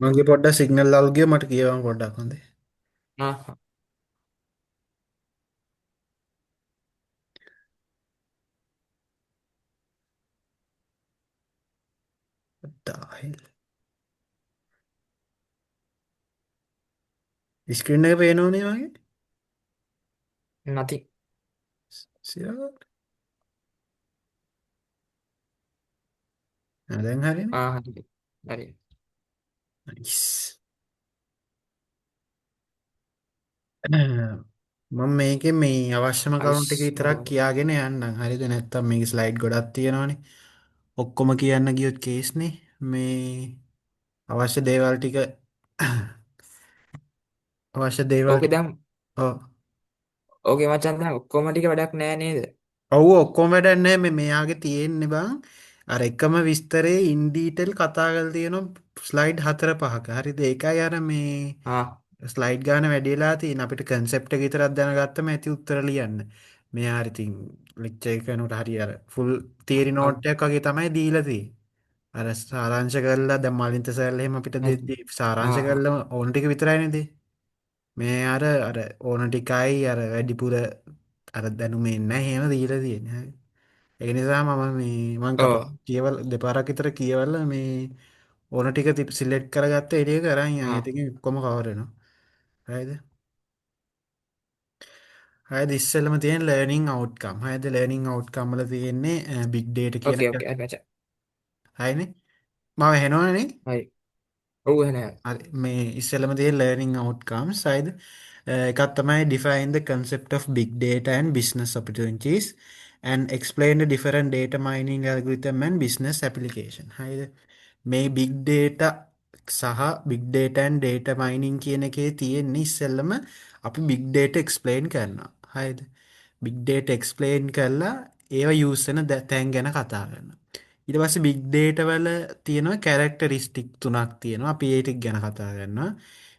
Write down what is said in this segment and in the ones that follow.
මගේ පොඩ්ඩක් සිගනල් අවුල් ගියා මට කියවන්න පොඩ්ඩක් හොඳේ. ආ What the hell? ස්ක්‍රීන් එක පේනවනේ මගේ. nothing. සිරා. දැන් හරියනේ. හරි. හරි. නයිස්. මම මේකේ මේ අවශ්‍යම කරුණු ටික අයිස් විතරක් කියාගෙන යන්නම්. හරිද? නැත්තම් මේකේ ස්ලයිඩ් ගොඩක් තියෙනවනේ. ඔක්කොම කියන්න ගියොත් කේස්නේ. මේ අවශ්‍ය දේවල් ටික අවශ්‍ය දේවල් ඕකේ ටික දැන් ඔව්. ඕකේ මචං දැන් ඔක්කොම ටික වැඩක් නෑ නේද? ඔව් ඔක්කොම වැඩක් නැහැ මේ මෙයාගේ තියෙන්නේ බං. අර එකම විස්තරේ ඉන් ඩීටේල් කතා කරලා තියෙනවා ස්ලයිඩ් 4 5ක. හරිද? ඒකයි අර මේ ආ ස්ලයිඩ් ගන්න වැඩි වෙලා තියෙන අපිට කන්සෙප්ට් එක විතරක් දැනගත්තම ඇති උත්තර ලියන්න. මෙයා හරි ඉතින් ලෙක්චර් එක කරනකොට හරි අර ෆුල් තියරි ආ නෝට් එකක් වගේ තමයි දීලා තියෙන්නේ. අර සාරාංශ කරලා දැන් මලින්ත සර්ලා එහෙම අපිට දෙද්දි සාරාංශ ආ කරලා ඕන ටික විතරයිනේ දෙන්නේ. මේ අර ඕන ටිකයි අර වැඩිපුර අර දැනුමේ නැහැ එහෙම දීලා තියෙන්නේ. හරි. ඒක නිසා මම මේ මං කප ඔව් කියවල දෙපාරක් විතර කියවලා මේ ඕන ටික සිලෙක්ට් කරගත්ත ඒ ටික කරන් යන්. ආ ඒ ටිකෙන් ඔක්කොම කවර් වෙනවා. හරිද? හරිද ඉස්සෙල්ලම තියෙන ලර්නින් අවුට්කම්. හරිද? ලර්නින් අවුට්කම් වල තියෙන්නේ බිග් ඩේටා කියන ඕකේ එක. ඕකේ හරි මචං. හරිනේ. මම ඇහෙනවනේ. හරි. ඔව් එහෙනම්. හරි මේ ඉස්සෙල්ලම තියෙන ලර්නින් අවුට්කම්ස්. හරිද? එකක් තමයි define the concept of big data and business opportunities and explain the different data mining algorithm and business application. හරිද? මේ big data සහ big data and data mining කියන එකේ තියෙන්නේ ඉස්සෙල්ලම අපි big data explain කරනවා. හරිද? big data explain කරලා ඒවා use වෙන තැන් ගැන කතා කරනවා. ඊට පස්සේ big data වල තියෙනවා characteristic තුනක් තියෙනවා. අපි ඒ ටික ගැන කතා කරනවා.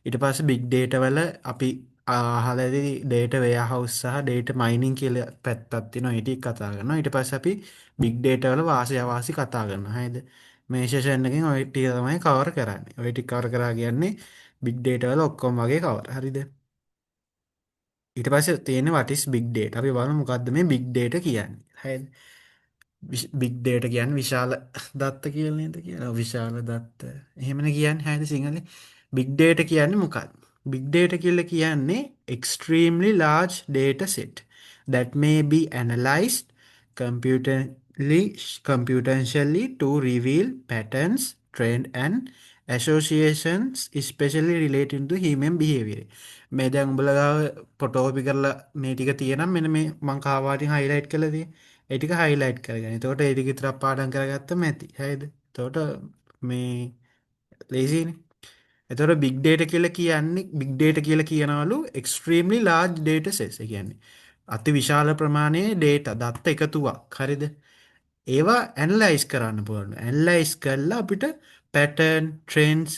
ඊට පස්සේ big data වල අපි අහලදී data warehouse සහ data mining කියලා පැත්තක් තියෙනවා. ඒ ටික කතා කරනවා. ඊට පස්සේ අපි big data වල වාසිය අවාසි කතා කරනවා. හරිද? මේ සෙෂන් එකෙන් ওই ටික තමයි කවර් කරන්නේ. ওই ටික කවර් කරා කියන්නේ big data වල ඔක්කොම වගේ කවර්. හරිද? ඊට පස්සේ තියෙන්නේ what is big data. අපි බලමු මොකද්ද මේ big data කියන්නේ. හරිද? බිග් ඩේට කියන්න විශාල දත්ත කියල නේද කියලා විශාල දත්ත එහෙමන කියන්න හැද සිංහල බිග් ඩේට කියන්න මොකක් බිග් ඩේට කියල කියන්නේ extremely large data set that may be analyzed computerly computationally to reveal patterns trend and associations especially relating to human behavior මේ දැන් උඹලගාව පොටෝපි කරලා මේ ටික තියෙනම් මෙන මේ මංකාවාටින් හයිලයිට් කළදී ඒටික හයිලයිට් කරගෙන තෝට ඒටි විතරක් පාඩන් කරගත්තම ඇති හැද තෝට මේ ලේසින එතොට බිග් ඩේට කියල කියන්නේ බිග් ඩේට කියල කියනවලු එක්ස්ට්‍රීම්ලි ලාජ් ඩේට සෙස කියන්නේ අති විශාල ප්‍රමාණයේ ඩේට දත්ත එකතුවක් හරිද ඒවා ඇන්ලයිස් කරන්න පුළන්න ඇන්ලයිස් කරලා අපිට පැටර්න් ට්‍රෙන්න්ස්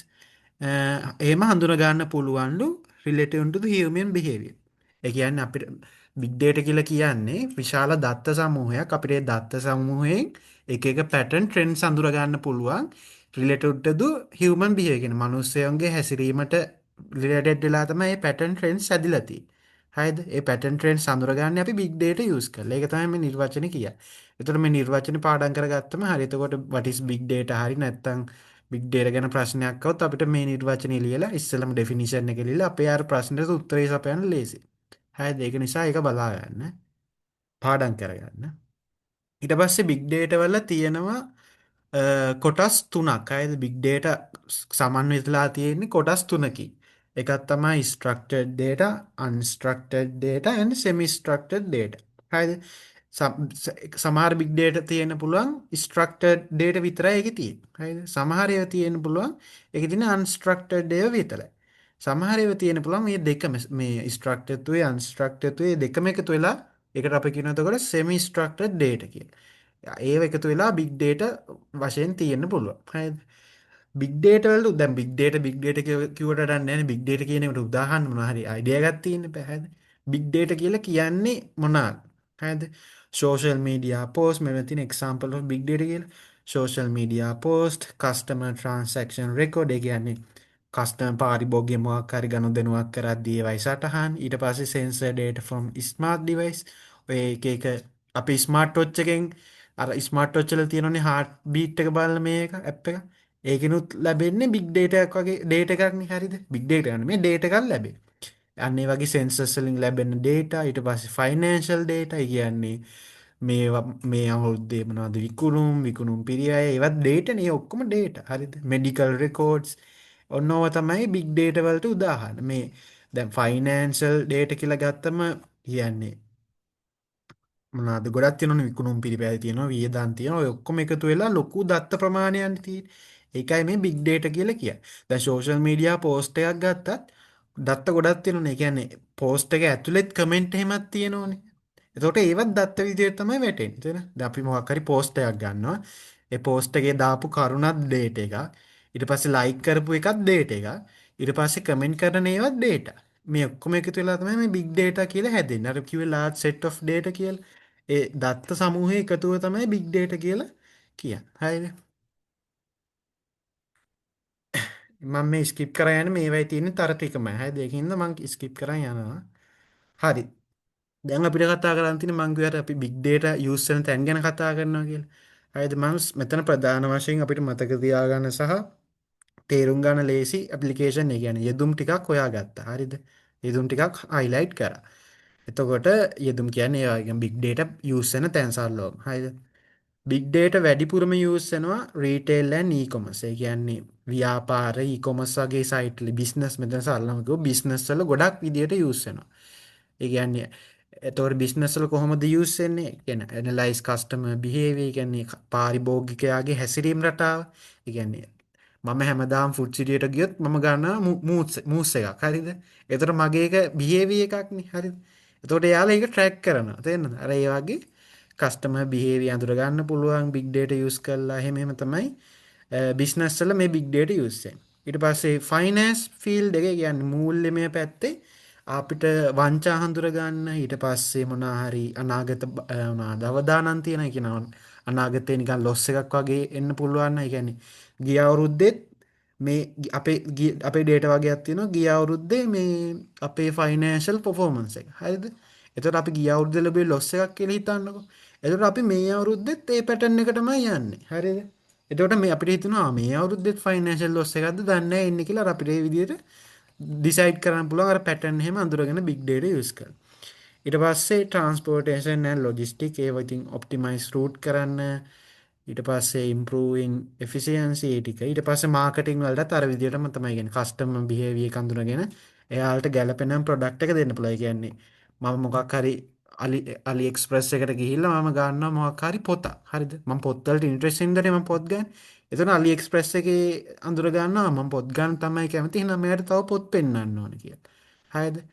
ඒම හඳුනගන්න පුළුවන්ලු රිලෙටන්ට හියමෙන් බිහෙවිය එකයන්න අපිට බිග්ඩේට කියල කියන්නේ විශාල දත්ත සමූහයක් අපිටේ දත්ත සමූහයෙන් එක පැටන් ට්‍රෙන්න් සඳුරගන්න පුළුවන් රිලෙටුට්ටදු හිවමන් බියගෙන මනුස්සයන්ගේ හැසිරීමට ලිලටෙඩ් වෙලා තම ඒ පැටන් ට්‍රෙන්න් සැදිලති හයිද ඒ පැටන් ට්‍රෙන්න් සඳුරගන්න අපි බිග්ඩේට යුස් කල එක තම නිර්වචන කිය එතට මේ නිර්වචන පාඩන් කරගත්තම හරිතකොට වටිස් බිග්ඩේට හරි නැත්තං බික්්ඩේර ගැන ප්‍රශ්නයක්කවත් අපිට මේ නිර්වචන ලියලා ඉස්සලම ඩෙෆිනිශන එකලිලා අපේ අර ප්‍රශ්නයට උත්තරේ සපයන ලේසි හැ ඒක නිසා එක බලාගන්න පාඩන් කරගන්න ඉට පස්සේ බිග්ඩේට වල්ල තියෙනවා කොටස් තුනක් අයද බිග්ඩේට සමන් වෙතලා තියෙන්නේ කොටස් තුනකි එකත් තමයි ස්ට්‍රක්ටඩ් ඩේට අන්ස්ට්‍රක්ටඩ් ඩේට ඇන් සෙමිස්ට්‍රක්ටඩ් ඩේට හයිද සමාර බිග්ඩේට තියෙන පුළුවන් ස්ට්‍රක්ටඩ් ඩේට විතර එක තිය සමහරය තියෙන පුළුවන් එක තින අන්ස්ට්‍රක්ටඩ් ඩේ විතරයි සමහරව තියෙන පුළන් මේ දෙක මේ ස්ට්‍රක්ටතුවේ අන්ස්ට්‍රක්ටතුවේ දෙකම එකතු වෙලා එකට අප කියනතකොට සෙමි ස්ට්‍රක්ටඩ් ඩේට කිය ඒ එකතු වෙලා බිග් ඩේට වශයෙන් තියෙන්න්න පුළුව බිග්ඩේටවල දැ බිග්ඩේට බිග්ඩේට කිවට න්න බිග්ඩේට කියනට උදාහන්න මහරි අයිඩියගත්තියන්න පැහැද බිග්ඩේට කියල කියන්නේ මොනාල් හැද සෝෂල් මීඩිය පෝස් මෙතින එක්සාම්පල් බිග්ඩේට කියල සෝෂල් මීඩිය පෝස්ට කස්ටම ට්‍රන්සක්ෂන් රෙකෝඩ් කියන්නේ කස්ටමර් පාරිභෝගික මොකක් හරි ගනුදෙනුවක් කරද්දී ඒවයි සටහන් ඊට පස්සේ sensor data from smart device ඔය එක එක අපි ස්මාර්ට් වොච් එකෙන් අර ස්මාර්ට් වොච් වල තියෙනනේ heart beat එක බලන මේ එක ඇප් එක ඒකිනුත් ලැබෙන්නේ big data එකක් වගේ data එකක් නේ හරිද big data ගන්න මේ data එකක් ලැබෙන්නේ අන්න ඒ වගේ sensors වලින් ලැබෙන data ඊට පස්සේ financial data ඒ කියන්නේ මේ අවුරුද්දේ මොනවද විකුණුම් පිරියය ඒවත් data නේ ඔක්කොම data හරිද medical records ඔන්න ඕවා තමයි big data වලට උදාහරණ මේ දැන් financial data කියලා ගත්තම කියන්නේ මොනවාද ගොඩක් තියෙනවනේ විකුණුම් පිරිපැද තියෙනවා වියදම් තියෙනවා ඔය ඔක්කොම එකතු වෙලා ලොකු දත්ත ප්‍රමාණයක් තියෙන්නේ. ඒකයි මේ big data කියලා කියන්නේ. දැන් social media post එකක් ගත්තත් දත්ත ගොඩක් තියෙනවනේ. ඒ කියන්නේ post එක ඇතුළෙත් comment එහෙමත් තියෙනවනේ. එතකොට ඒවත් දත්ත විදියට තමයි වැටෙන්නේ. තේරෙනවද? දැන් අපි මොකක් හරි post එකක් ගන්නවා. ඒ post එකේ දාපු කරුණත් data එකක්. ඊට පස්සේ like කරපු එකත් data එකක්. ඊට පස්සේ comment කරන ඒවත් data. මේ ඔක්කොම එකතු වෙලා තමයි මේ big data කියලා හැදෙන්නේ. අර කිව්වේ large set of data කියලා. ඒ දත්ත සමූහය එකතුව තමයි big data කියලා කියන්නේ. හරිද? මම මේ ස්කිප් කරා යන්නේ මේවයි තියෙන තර ටිකමයි. හරිද? ඒකින්ද මම ස්කිප් කරා යනවා. හරි. දැන් අපිට කතා කරන්න තියෙන්නේ මං කිව්වට අපි big data use කරන තැන් ගැන කතා කරනවා කියලා. හරිද? මම මෙතන ප්‍රධාන වශයෙන් අපිට මතක තියාගන්න සහ තේරුම් ගන්න ලේසි ඇප්ලිකේෂන් එක කියන්නේ යෙදුම් ටිකක් හොයාගත්තා. හරිද? යෙදුම් ටිකක් highlight කරා. එතකොට යෙදුම් කියන්නේ ඒ වගේ big data use වෙන තැන් සල්ලෝම. හරිද? බිග් ඩේට වැඩිපුරම යස් වෙනවා රීටේල් ඇන් e-commerce. ඒ කියන්නේ ව්‍යාපාර e-commerce වගේ සයිට් වල බිස්නස් මෙතන සරලවම කිව්වොත් බිස්නස් වල ගොඩක් විදියට යස් වෙනවා. ඒ කියන්නේ එතකොට බිස්නස් වල කොහොමද යස් වෙන්නේ? කියන්නේ ඇනලයිස් කස්ටමර් බිහේවියර් කියන්නේ පාරිභෝගිකයාගේ හැසිරීම රටාව. ඒ කියන්නේ මම හැමදාම ෆුඩ් සිටියට ගියොත් මම ගන්නවා මූස් එකක්. හරිද? එතකොට මගේ එක බිහේවියර් එකක්නේ. හරිද? එතකොට එයාලා ඒක ට්‍රැක් කරනවා. තේරෙනවද? අර ඒ වගේ කස්ටමර් බිහේවියර් අඳුර ගන්න පුළුවන් big data use කරලා එහෙම එහෙම තමයි බිස්නස් වල මේ big data use වෙන්නේ. ඊට පස්සේ ෆයිනෑන්ස් ෆීල්ඩ් එකේ කියන්නේ මූල්‍යමය පැත්තේ අපිට වංචා හඳුර ගන්න ඊට පස්සේ මොනවා හරි අනාගත මොනවාද අවදානම් තියෙන කියනවා අනාගතේ නිකන් ලොස් එකක් වගේ එන්න පුළුවන් නේද? ඒ කියන්නේ ගිය අවුරුද්දෙත් මේ අපේ ඩේටා වගේක් තියෙනවා ගිය අවුරුද්දේ මේ අපේ ෆයිනෑන්ෂල් පර්ෆෝමන්ස් එක. හරිද? එතකොට අපි ගිය අවුරුද්දේ ලැබුවේ ලොස් එකක් කියලා හිතන්නකෝ. එතකොට අපි මේ අවුරුද්දෙත් ඒ පැටර්න් එක තමයි යන්නේ. හරිද? එතකොට මේ අපිට හිතෙනවා මේ අවුරුද්දෙත් ෆයිනෑන්ෂල් ලොස් එකක්ද දන්නේ නැහැ එන්නේ කියලා අර අපිට ඒ විදිහට ඩිසයිඩ් කරන්න පුළුවන් අර පැටර්න් එහෙම අඳුරගෙන big data use කරලා. ඊට පස්සේ transportation and logistics ඒව ඉතින් optimize route කරන්න ඊට පස්සේ improving efficiency ඒ ටික ඊට පස්සේ marketing වලටත් අර විදිහටම තමයි කියන්නේ customer behavior එක අඳුනගෙන එයාලට ගැළපෙන product එක දෙන්න පුළුවන්. ඒ කියන්නේ මම මොකක් හරි අලි එක්ස්ප්‍රස් එකට ගිහිල්ලා මම ගන්නවා මොකක් හරි පොතක්. හරිද? මම පොත් වලට ඉන්ට්‍රෙස්ට් ඉඳලා මම පොත් ගන්න. එතන අලි එක්ස්ප්‍රස් එකේ අඳුර ගන්නවා මම පොත් ගන්න තමයි කැමති. එහෙනම් මෙයාට තව පොත් පෙන්වන්න ඕනේ කියලා. හරිද?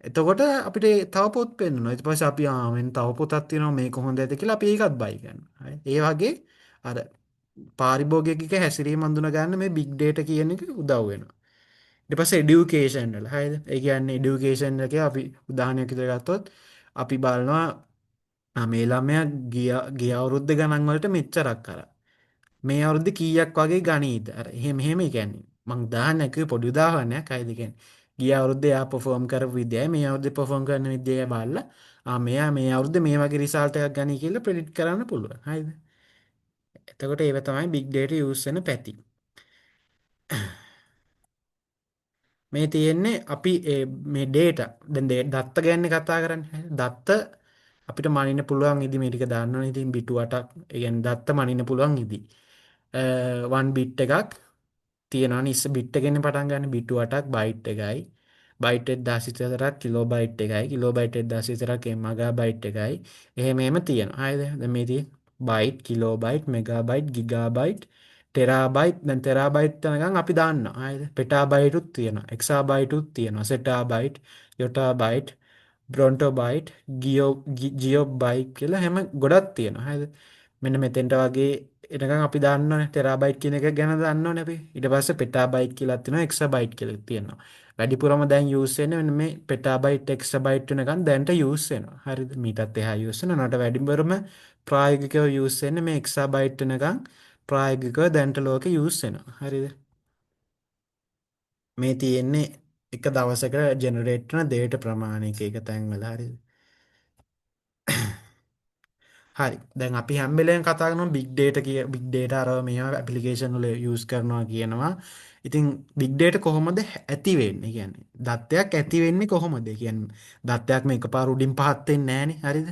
එතකොට අපිට තව පොත් පෙන්වනවා. ඊට පස්සේ අපි මෙන්න තව පොතක් තියෙනවා මේක හොඳයිද කියලා අපි ඒකත් බයි කරනවා. හරි. ඒ වගේ අර පාරිභෝගික හැසිරීම අඳුන ගන්න මේ big data කියන එක උදව් වෙනවා. ඊට පස්සේ education වල හරිද? ඒ කියන්නේ education එකේ අපි උදාහරණයක් විදිහට ගත්තොත් අපි බලනවා මේ ළමයා ගිය අවුරුද්ද ගණන් වලට මෙච්චරක් කරා. මේ අවුරුද්ද කීයක් වගේ ගණීද? අර එහෙම එහෙම කියන්නේ. මං උදාහරණයක් කිව්වේ පොඩි උදාහරණයක්. හරිද? කියන්නේ ගිය අවුරුද්දේ එයා perform කරපු විදියයි මේ අවුරුද්දේ perform කරන විදියයි බලලා මෙයා මේ අවුරුද්දේ මේ වගේ result එකක් ගනී කියලා predict කරන්න පුළුවන්. හරිද? එතකොට ඒව තමයි big data use වෙන පැති. මේ තියෙන්නේ අපි මේ data දැන් දත්ත ගැන කතා කරන්නේ. දත්ත අපිට මනින්න පුළුවන් ඉදි මේ ටික දාන්නවනේ ඉතින් බිටු 8ක් ඒ කියන්නේ දත්ත මනින්න පුළුවන් ඉදි. 1 bit එකක් තියෙනවනේ ඉස්ස බිට් එකෙන් පටන් ගන්න බිට් 8ක් බයිට් එකයි බයිට් 1024ක් කිලෝබයිට් එකයි කිලෝබයිට් 1024ක් මෙගාබයිට් එකයි එහෙම එහෙම තියෙනවා හරිද දැන් මේ තියෙන්නේ bite kilobyte megabyte gigabyte terabyte දැන් ටෙරාබයිට් යනකම් අපි දාන්නවා හරිද පෙටාබයිටුත් තියෙනවා එක්සාබයිටුත් තියෙනවා සෙටාබයිට් යොටාබයිට් බ්‍රොන්ටෝබයිට් ජියෝබයිට් කියලා හැම ගොඩක් තියෙනවා හරිද මෙන්න මෙතෙන්ට වගේ එනකම් අපි දන්නවනේ ටෙරාබයිට් කියන එක ගැන දන්නවනේ අපි. ඊට පස්සේ පෙටාබයිට් කියලා තියෙනවා එක්සාබයිට් කියලා තියෙනවා. වැඩිපුරම දැන් යූස් වෙන්නේ මෙන්න මේ පෙටාබයිට් එක්සාබයිට් වෙනකන් දැන්ට යූස් වෙනවා. හරිද? මීටත් එහා යූස් වෙනවා. නට වැඩිපුරම ප්‍රායෝගිකව යූස් වෙන්නේ මේ එක්සාබයිට් වෙනකන් ප්‍රායෝගිකව දැන්ට ලෝකේ යූස් වෙනවා. හරිද? මේ තියෙන්නේ එක දවසකට ජෙනරේට් කරන data ප්‍රමාණයක එක තැන්වල හරිද? හරි. දැන් අපි හැම වෙලේම කතා කරනවා big data අර මේවා ඇප්ලිකේෂන් වල යූස් කරනවා කියනවා. ඉතින් big data කොහොමද ඇති වෙන්නේ? කියන්නේ දත්තයක් ඇති වෙන්නේ කොහොමද? කියන්නේ දත්තයක් මේ එකපාර උඩින් පහත් වෙන්නේ නැහනේ. හරිද?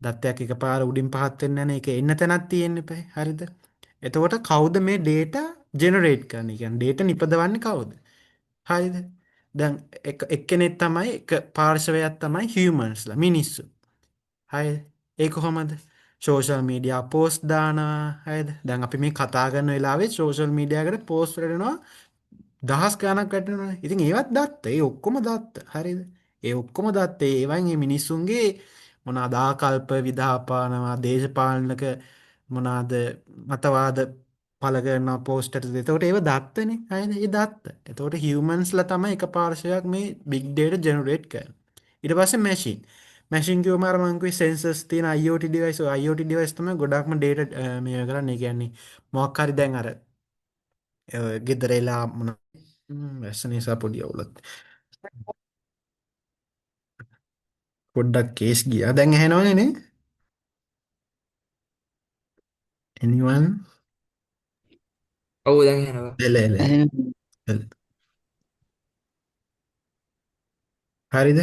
දත්තයක් එකපාර උඩින් පහත් වෙන්නේ නැහනේ. ඒක එන්න තැනක් තියෙන්නේ පහේ. හරිද? එතකොට කවුද මේ data generate කරන්නේ? කියන්නේ data නිපදවන්නේ කවුද? හරිද? දැන් එක්කෙනෙක් තමයි එක පාර්ශවයක් තමයි humans ලා මිනිස්සු. හරිද? ඒ කොහොමද? සෝෂල් මීඩියා පෝස්ට් දානවා. හරිද? දැන් අපි මේ කතා කරන වෙලාවේ සෝෂල් මීඩියා එකට පෝස්ට් කරනවා දහස් ගණක් වැටෙනවනේ. ඉතින් ඒවත් දත්ත. ඒ ඔක්කොම දත්ත. හරිද? ඒ ඔක්කොම දත්ත. ඒවයින් මේ මිනිස්සුන්ගේ මොනවාද ආකල්ප විදාපානවා දේශපාලනක මොනවාද මතවාද පළ කරනවා පෝස්ට් එකද. එතකොට ඒව දත්තනේ. හරිද? ඒ දත්ත. එතකොට humans ලා තමයි එක පාර්ශවයක් මේ big data generate කරන්නේ. ඊට පස්සේ machine. මැෂින් කිව්වම අර මං කිව්වේ sensors තියෙන IoT device. ඔය IoT device තමයි ගොඩක්ම data මේ කරන්නේ. ඒ කියන්නේ මොකක් හරි දැන් අර ගෙදර එලා මොන වැස්ස නිසා පොඩි අවුලක්. පොඩ්ඩක් කේස් ගියා. දැන් ඇහෙනවනේ නේ? anyone? ඔව් දැන් එනවා. එල එල එල. එහෙනම් එල. හරිද?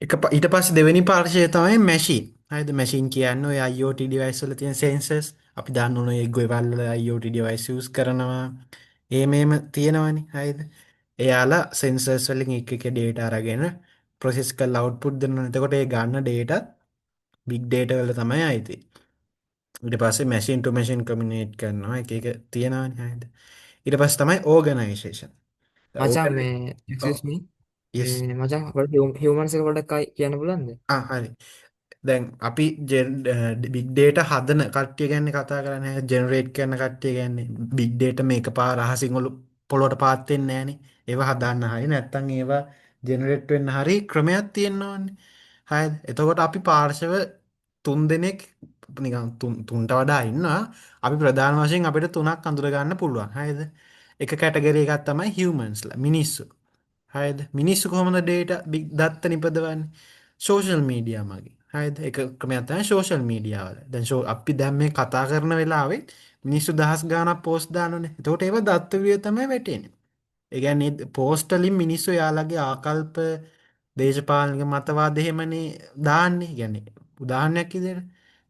ඊට පස්සේ දෙවෙනි පාර්ශවය තමයි මැෂින්. හරිද? මැෂින් කියන්නේ ඔය IoT device වල තියෙන sensors. අපි දන්න ඕනේ ඒ ගෙවල් වල IoT device use කරනවා. මේම තියෙනවනේ. හරිද? එයාලා sensors වලින් එක data අරගෙන process කරලා output දෙනවා. එතකොට ඒ ගන්න data big data වල තමයි ආйти. ඊට පස්සේ machine to machine communicate කරනවා. එක තියෙනවනේ. හරිද? ඊට පස්සේ තමයි organization. මචං organ මේ ඔව් excuse me yes. මේ මචං අපිට humans එක පොඩ්ඩක් කියන්න පුළුවන්ද? හරි. දැන් අපි බිග් ඩේට හදන කට්ටිය ගැන කතා කරන්නේ ජෙනරේට් කරන කට්ටිය ගැන්නේ බිග් ඩේට මේක පාර අහසින් ඔලු පොළොවට පාත් වෙන්නේ නැහනේ. ඒවා හදන්න හරි නැත්නම් ඒවා ජෙනරේට් වෙන්න හරි ක්‍රමයක් තියෙන්න ඕනේ. හරිද? එතකොට අපි පාර්ශව තුන් දෙනෙක් නිකන් තුන්ට වඩා ඉන්නවා. අපි ප්‍රධාන වශයෙන් අපිට තුනක් අඳුර ගන්න පුළුවන්. හරිද? එක කැටගරි එකක් තමයි humans ලා මිනිස්සු. හරිද? මිනිස්සු කොහොමද දත්ත නිපදවන්නේ? සෝෂල් මීඩියා මගින්. හරිද? එක ක්‍රමයක් තමයි සෝෂල් මීඩියා වල. දැන් අපි දැන් මේ කතා කරන වෙලාවේ මිනිස්සු දහස් ගාණක් පෝස්ට් දානවනේ. එතකොට ඒව දත්ත විදියට තමයි වැටෙන්නේ. ඒ කියන්නේ පෝස්ට් වලින් මිනිස්සු යාළගේ ආකල්ප දේශපාලනික මතවාද එහෙමනේ දාන්නේ. කියන්නේ උදාහරණයක් විදියට.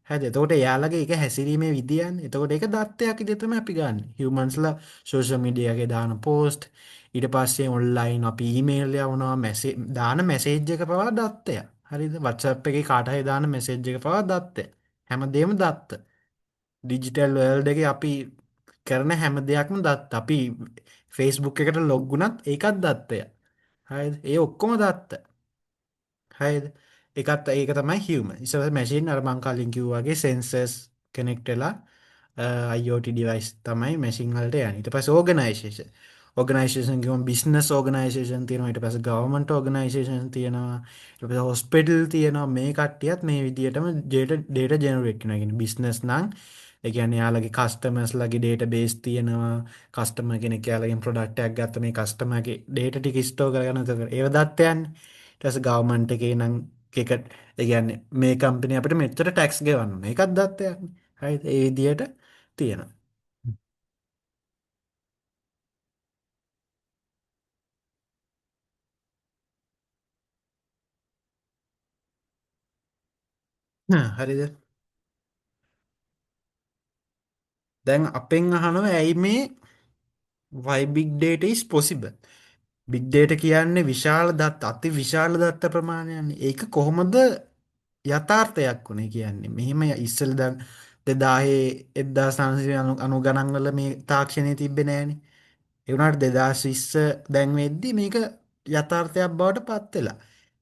හරිද? එතකොට එයාලගේ ඒක හැසිරීමේ විදියන්නේ. එතකොට ඒක දත්තයක් විදියට තමයි අපි ගන්න. හියුමන්ස්ලා සෝෂල් මීඩියා එකේ දාන පෝස්ට් ඊට පස්සේ ඔන්ලයින් අපි ඊමේල් යවනවා දාන මැසේජ් එක පවා දත්තයක්. හරිද? WhatsApp එකේ කාට හරි දාන මැසේජ් එක පවා දත්තයක්. හැමදේම දත්ත. ඩිජිටල් වර්ල්ඩ් එකේ අපි කරන හැම දෙයක්ම දත්ත. අපි Facebook එකට ලොග් වුණත් ඒකත් දත්තයක්. හරිද? ඒ ඔක්කොම දත්ත. හරිද? ඒක තමයි human. ඉස්සර මැෂින් අර මං කලින් කිව්වා වගේ sensors connect වෙලා IoT device තමයි මැෂින් වලට යන්නේ. ඊට පස්සේ organization. organization කියවම business organization තියෙනවා. ඊට පස්සේ government organization තියෙනවා. ඊට පස්සේ hospital තියෙනවා. මේ කට්ටියත් මේ විදිහටම data generate කරනවා. කියන්නේ business නම් ඒ කියන්නේ යාළගේ customers ලගේ database තියෙනවා. customer කෙනෙක් යාළගෙන් product එකක් ගත්ත මේ customer ගේ data ටික store කරගෙන ඒව දත්ත යන්නේ. ඊට පස්සේ government එකේ නම් එක ඒ කියන්නේ මේ කම්පැනි අපිට මෙච්චර ටැක්ස් ගෙවන්න ඕනේ. ඒකත් දත්තයක් නේ. හරිද? ඒ විදිහට තියෙනවා. හරිද? දැන් අපෙන් අහනවා ඇයි මේ why big data is possible? big data කියන්නේ විශාල දත්ත අති විශාල දත්ත ප්‍රමාණයක්. ඒක කොහොමද යථාර්ථයක් වුනේ කියන්නේ? මෙහෙම ඉස්සෙල් දැන් 1990 ගණන් වල මේ තාක්ෂණය තිබ්බේ නෑනේ. ඒ වුණාට 2020 දැන් වෙද්දි මේක යථාර්ථයක් බවට පත් වෙලා.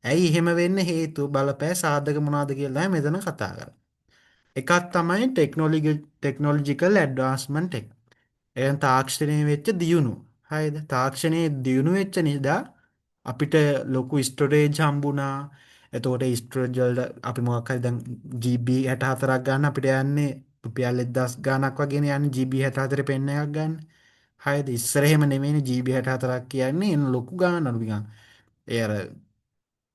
ඇයි එහෙම වෙන්න හේතුව බලපෑ සාධක මොනවද කියලා තමයි මෙතන කතා කරන්නේ. එකක් තමයි ටෙක්නොලොජිකල් ඇඩ්වාන්ස්මන්ට් එක. එයන් තාක්ෂණය වෙච්ච දියුණුව. හරිද? තාක්ෂණයේ දියුණු වෙච්ච නිසා අපිට ලොකු ස්ටෝරේජ් හම්බුණා. එතකොට ස්ටෝරේජ් වල අපි මොකක් හරි දැන් GB 64ක් ගන්න අපිට යන්නේ රුපියල් 1000 ගාණක් වගේනේ යන්නේ GB 64 පෙන්න එකක් ගන්න. හරිද? ඉස්සර එහෙම නෙමෙයිනේ GB 64ක් කියන්නේ එන ලොකු ගානක් නිකන්. ඒ අර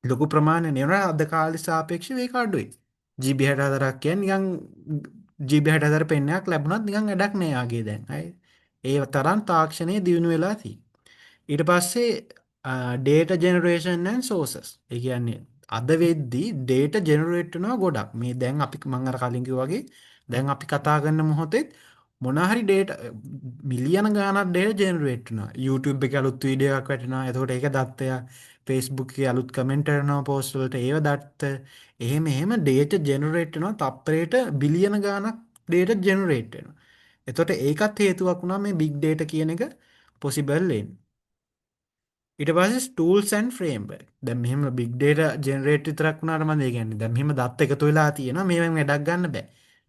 ලොකු ප්‍රමාණය නෙවෙයි අද කාලේ සාපේක්ෂව ඒක අඩුයි. GB 64ක් කියන්නේ නිකන් GB 64 පෙන්නයක් ලැබුණත් නිකන් වැඩක් නෑ ආගේ දැන්. හරි. ඒ තරම් තාක්ෂණයේ දියුණු වෙලා තියෙන්නේ. ඊට පස්සේ data generation and sources. ඒ කියන්නේ අද වෙද්දී data generate වෙනවා ගොඩක්. මේ දැන් අපි මම අර කලින් කිව්වා වගේ දැන් අපි කතා කරන මොහොතේ මොනවා හරි data මිලියන ගාණක් data generate වෙනවා. YouTube එකේ අලුත් වීඩියෝ එකක් වැටෙනවා. එතකොට ඒක දත්තය Facebook එකේ අලුත් කමෙන්ට් කරනවා post වලට ඒව දත්ත. එහෙම data generate වෙනවා. තප්පරයට බිලියන ගාණක් data generate වෙනවා. එතකොට ඒකත් හේතුවක් වුණා මේ big data කියන එක possible වෙන්නේ. ඊට පස්සේ tools and framework. දැන් මෙහෙම big data generate විතරක් වුණාට මම ඒ කියන්නේ දැන් මෙහෙම දත් එකතු වෙලා තියෙනවා මේවෙන් වැඩක් ගන්න බෑ.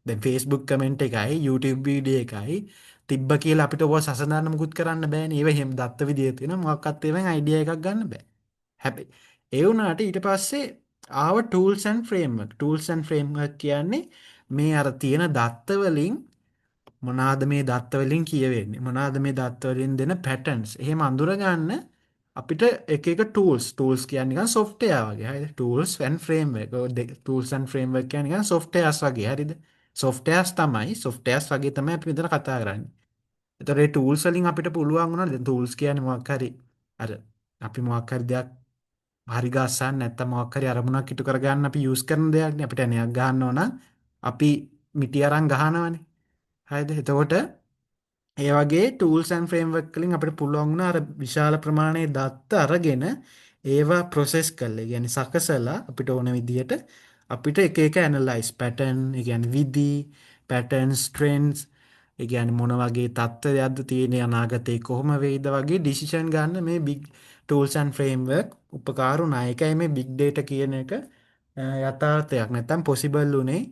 දැන් Facebook comment එකයි YouTube වීඩියෝ එකයි තිබ්බ කියලා අපිට ඔය සසඳන්න මුකුත් කරන්න බෑනේ. ඒව එහෙම දත්ත විදියට තියෙනවා මොකක්වත් ඒවෙන් අයිඩියා එකක් ගන්න බෑ. හැබැයි ඒ වුණාට ඊට පස්සේ ආව tools and framework. tools and framework කියන්නේ මේ අර තියෙන දත්ත වලින් මොනවාද මේ දත්ත වලින් කියවෙන්නේ මොනවාද මේ දත්ත වලින් දෙන පැටර්න්ස් එහෙම අඳුරගන්න අපිට එක එක tools කියන්නේ නිකන් software වගේ හරිද tools and framework tools and framework කියන්නේ නිකන් softwares වගේ හරිද softwares වගේ තමයි අපි මෙතන කතා කරන්නේ එතකොට මේ tools වලින් අපිට පුළුවන් වුණා දැන් tools කියන්නේ මොකක් හරි අර අපි මොකක් හරි දෙයක් හරි ගස්සන්න නැත්නම් මොකක් හරි අරමුණක් ඉටු කරගන්න අපි use කරන දෙයක් නේ අපිට එනයක් ගහන්න ඕන අපි මිටි අරන් ගහනවනේ හරිද එතකොට ඒ වගේ tools and framework වලින් අපිට පුළුවන් වුණා අර විශාල ප්‍රමාණයේ දත්ත අරගෙන ඒවා process කරලා, ඒ කියන්නේ සකසලා අපිට ඕන විදිහට අපිට එක එක analyze pattern, ඒ කියන්නේ විදි, patterns, trends, ඒ කියන්නේ මොන වගේ තත්ත්වයක්ද තියෙන්නේ අනාගතේ කොහොම වෙයිද වගේ decision ගන්න මේ big tools and framework උපකාර වුණා. ඒකයි මේ big data කියන එක යථාර්ථයක් නැත්තම් possible උනේ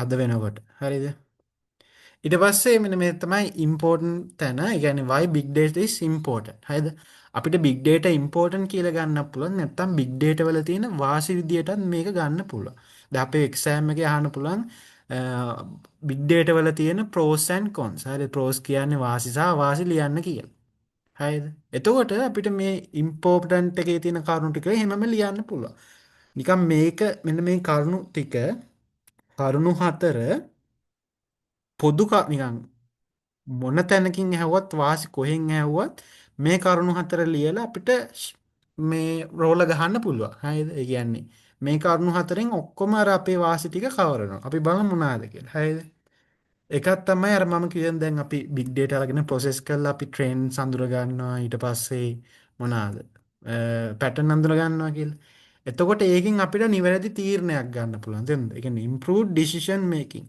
අද වෙනකොට. හරිද? ඊට පස්සේ මෙන්න මේ තමයි important තැන. ඒ කියන්නේ why big data is important. හරිද? අපිට big data important කියලා ගන්න පුළුවන්. නැත්නම් big data වල තියෙන වාසි විදියටත් මේක ගන්න පුළුවන්. දැන් අපේ exam එකේ අහන්න පුළුවන් big data වල තියෙන pros and cons. හරිද? pros කියන්නේ වාසි සහ අවාසි ලියන්න කියලා. හරිද? එතකොට අපිට මේ important එකේ තියෙන කරුණු ටික එහෙමම ලියන්න පුළුවන්. නිකන් මේක මෙන්න මේ කරුණු ටික කරුණු හතර නිකන් මොන තැනකින් ඇහුවත් වාසි කොහෙන් ඇහුවත් මේ කරුණු හතර ලියලා අපිට මේ රෝල ගහන්න පුළුවන්. හරිද? ඒ කියන්නේ මේ කරුණු හතරෙන් ඔක්කොම අර අපේ වාසි ටික කවරනවා. අපි බලමු මොනවාද කියලා. හරිද? එකක් තමයි අර මම කියන දැන් අපි big data අරගෙන process කරලා අපි trends අඳුර ගන්නවා ඊට පස්සේ මොනවාද pattern අඳුර ගන්නවා කියලා. එතකොට ඒකෙන් අපිට නිවැරදි තීරණයක් ගන්න පුළුවන්. තේරුණාද? ඒ කියන්නේ improved decision making.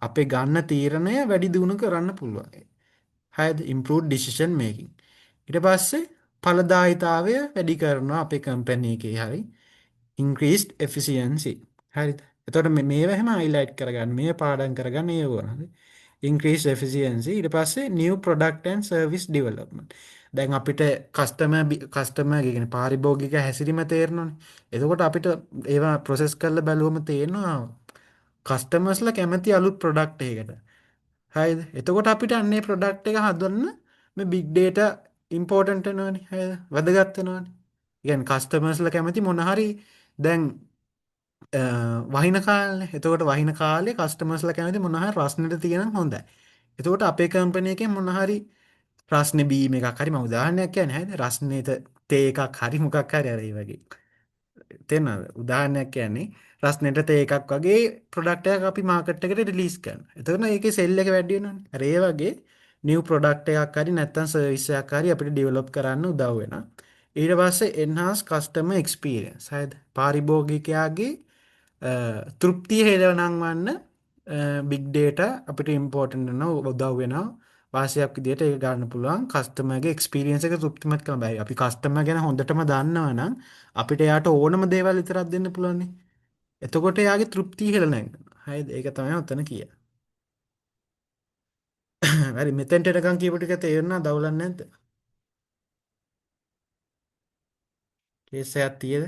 අපේ ගන්න තීරණය වැඩි දියුණු කරන්න පුළුවන්. හරිද? improved decision making. ඊට පස්සේ ඵලදායීතාවය වැඩි කරනවා අපේ කම්පැනි එකේ හරි increased efficiency. හරිද? එතකොට මේවා හැම highlight කරගන්න මේ පාඩම් කරගන්න ඒවන. හරි? increased efficiency ඊට පස්සේ new product and service development. දැන් අපිට කස්ටමර් කියන්නේ පාරිභෝගික හැසිරීම තේරෙනවනේ. එතකොට අපිට ඒවා process කරලා බැලුවම තේරෙනවා කස්ටමර්ස්ලා කැමති අලුත් ප්‍රොඩක්ට් එකකට. හරිද? එතකොට අපිට අන්නේ ප්‍රොඩක්ට් එක හදන්න මේ big data important වෙනවනේ. හරිද? වැදගත් වෙනවනේ. කියන්නේ කස්ටමර්ස්ලා කැමති මොන හරි දැන් වහින කාලේ. එතකොට වහින කාලේ කස්ටමර්ස්ලා කැමති මොන හරි රස්නෙට තියෙනම් හොඳයි. එතකොට අපේ කම්පැනි එකෙන් මොන හරි රස්නේ බීම් එකක් හරි මම උදාහරණයක් කියන්නේ හරිද? රස්නේට තේ එකක් හරි මොකක් හරි අර ඒ වගේ. තේරෙනවද? උදාහරණයක් කියන්නේ රස්නෙට තේ එකක් වගේ ප්‍රොඩක්ට් එකක් අපි මාකට් එකට රිලීස් කරනවා. එතකොට ඒකේ සෙල් එක වැඩි වෙනවනේ. අර ඒ වගේ නිව් ප්‍රොඩක්ට් එකක් හරි නැත්නම් සර්විස් එකක් හරි අපිට ඩෙවලොප් කරන්න උදව් වෙනවා. ඊට පස්සේ enhance customer experience. හරිද? පාරිභෝගිකයාගේ තෘප්තිය හෙළවනම්වන්න big data අපිට important වෙනවා උදව් වෙනවා. වාසියක් විදිහට ඒක ගන්න පුළුවන් කස්ටමර්ගේ එක්ස්පීරියන්ස් එක තෘප්තිමත් කරන්න බෑ. අපි කස්ටමර් ගැන හොඳටම දන්නවනම් අපිට එයාට ඕනම දේවල් විතරක් දෙන්න පුළුවන්නේ. එතකොට එයාගේ තෘප්තිය ඉහළ නැගෙනවා. හරිද? ඒක තමයි උතන කියන්නේ. හරි මෙතෙන්ට එනකන් කියපු ටික තේරුණා දවුලක් නැද්ද? කේස් එකක් තියෙද?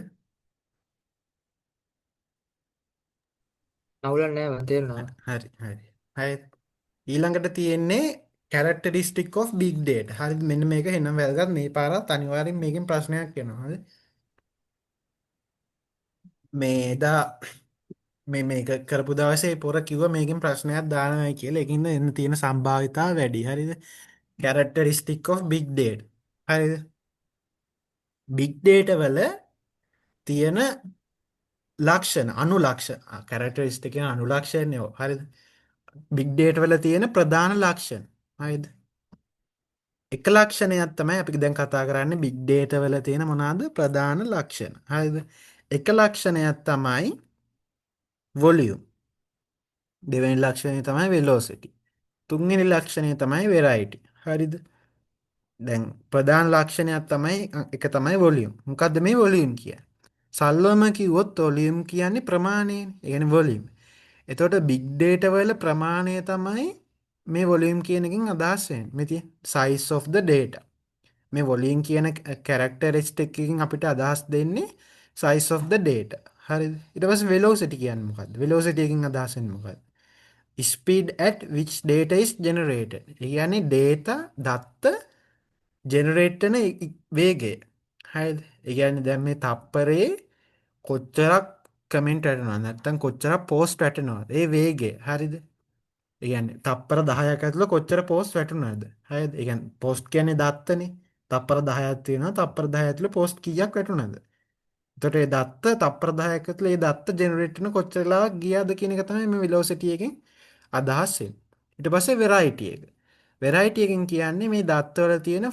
අවුලක් නැහැ මම තේරෙනවා. හරි හරි. හරි. ඊළඟට තියෙන්නේ characteristic of big data. හරිද? මෙන්න මේක එනම් වැදගත්. මේ පාරත් අනිවාර්යෙන් මේකෙන් ප්‍රශ්නයක් එනවා. හරි? මේ එදා මේක කරපු දවසේ පොර කිව්ව මේකෙන් ප්‍රශ්නයක් දානවා කියලා. ඒකින්ද එන්න තියෙන සම්භාවිතාව වැඩි. හරිද? characteristic of big data. හරිද? big data වල තියෙන ලක්ෂණ අනුලක්ෂණ characteristic කියන අනුලක්ෂණය. හරිද? big data වල තියෙන ප්‍රධාන ලක්ෂණ. හරිද? එක ලක්ෂණයක් තමයි අපි දැන් කතා කරන්නේ big data වල තියෙන මොනවාද ප්‍රධාන ලක්ෂණ. හරිද? එක ලක්ෂණයක් තමයි volume. දෙවෙනි ලක්ෂණය තමයි velocity. තුන්වෙනි ලක්ෂණය තමයි variety. හරිද? දැන් ප්‍රධාන ලක්ෂණයක් තමයි එක තමයි volume. මොකද්ද මේ volume කියන්නේ? සරලවම කිව්වොත් volume කියන්නේ ප්‍රමාණයනේ. ඒ කියන්නේ volume. එතකොට big data වල ප්‍රමාණය තමයි මේ volume කියන එකෙන් අදහස් වෙන්නේ. මේ තියෙන size of the data. මේ volume කියන characteristic එකකින් අපිට අදහස් දෙන්නේ size of the data. හරිද? ඊට පස්සේ velocity කියන්නේ මොකද්ද? velocity එකකින් අදහස් වෙන්නේ මොකද්ද? speed at which data is generated. ඒ කියන්නේ data දත්ත generate වෙන වේගය. හරිද? ඒ කියන්නේ දැන් මේ තප්පරේ කොච්චරක් කමෙන්ට් වැටෙනවද නැත්නම් කොච්චරක් පෝස්ට් වැටෙනවද? ඒ වේගය. හරිද? ඒ කියන්නේ තප්පර 10ක් ඇතුළත කොච්චර පෝස්ට් වැටුණාද? හරිද? ඒ කියන්නේ පෝස්ට් කියන්නේ දත්තනේ. තප්පර 10ක් තියෙනවා. තප්පර 10 ඇතුළේ පෝස්ට් කීයක් වැටුණාද? එතකොට ඒ දත්ත තප්පර 10ක් ඇතුළේ ඒ දත්ත ජෙනරේට් වෙන කොච්චර වෙලාවක් ගියාද කියන එක තමයි මේ වෙලොසිටි එකෙන් අදහස් වෙන්නේ. ඊට පස්සේ වෙරයිටි එක. වෙරයිටි එකෙන් කියන්නේ මේ දත්තවල තියෙන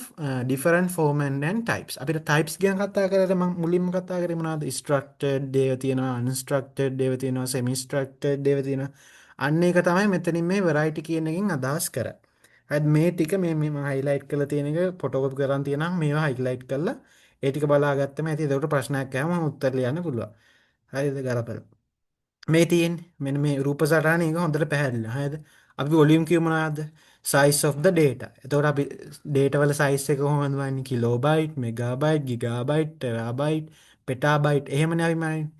different format and types. අපිට types ගැන කතා කරලා මම මුලින්ම කතා කරේ මොනවද? structured දේව තියෙනවා, unstructured දේව තියෙනවා, semi structured දේව තියෙනවා. අන්න ඒක තමයි මෙතනින් මේ වෙරයිටි කියන එකෙන් අදහස් කරන්නේ. හරිද? මේ ටික මේ මම highlight කරලා තියෙන එක ෆොටෝකෝපි කරන් තියෙනවා. මේවා highlight කරලා ඒ ටික බලාගත්තම ඇති. එතකොට ප්‍රශ්නයක් ආවම මම උත්තර ලියන්න පුළුවන්. හරිද? ගලපලා. මේ තියෙන්නේ මෙන්න මේ රූප සටහන එක හොඳට පැහැදිලි. හරිද? අපි වොලියුම් කියමු මොනවද? size of the data. එතකොට අපි data වල size එක කොහොමද වන්නේ? කිලෝබයිට්, මෙගාබයිට්, ගිගාබයිට්, ටෙරාබයිට්, පෙටාබයිට් එහෙමනේ අපි මනින්නේ.